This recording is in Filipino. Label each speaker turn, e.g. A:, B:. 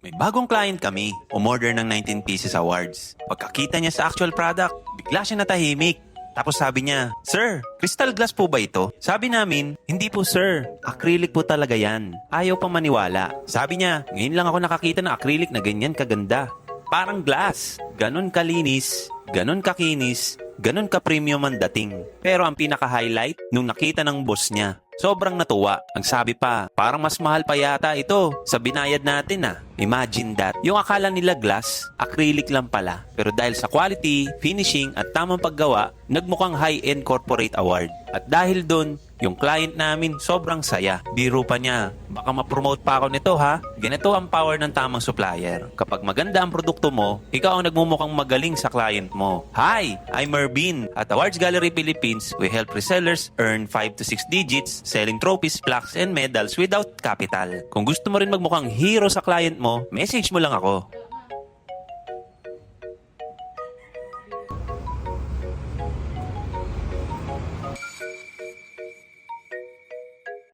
A: May bagong client kami, umorder ng 19 pieces awards. Pagkakita niya sa actual product, bigla siya natahimik. Tapos sabi niya, "Sir, crystal glass po ba ito?" Sabi namin, "Hindi po sir, acrylic po talaga yan." Ayaw pa maniwala. Sabi niya, "Ngayon lang ako nakakita ng acrylic na ganyan kaganda. Parang glass. Ganon kalinis, ganon kakinis, ganon ka-premium ang dating." Pero ang pinaka-highlight, nung nakita ng boss niya, sobrang natuwa. Ang sabi pa, "Parang mas mahal pa yata ito sa binayad natin ah." Imagine that. Yung akala nila glass, acrylic lang pala. Pero dahil sa quality, finishing at tamang paggawa, nagmukhang high-end corporate award. At dahil dun, yung client namin sobrang saya. Biro pa niya, "Baka ma-promote pa ako nito ha." Ganito ang power ng tamang supplier. Kapag maganda ang produkto mo, ikaw ang nagmumukhang magaling sa client mo. Hi, I'm Mervin. At Awards Gallery Philippines, we help resellers earn 5 to 6 digits selling trophies, plaques, and medals without capital. Kung gusto mo rin magmukhang hero sa client mo, message mo lang ako.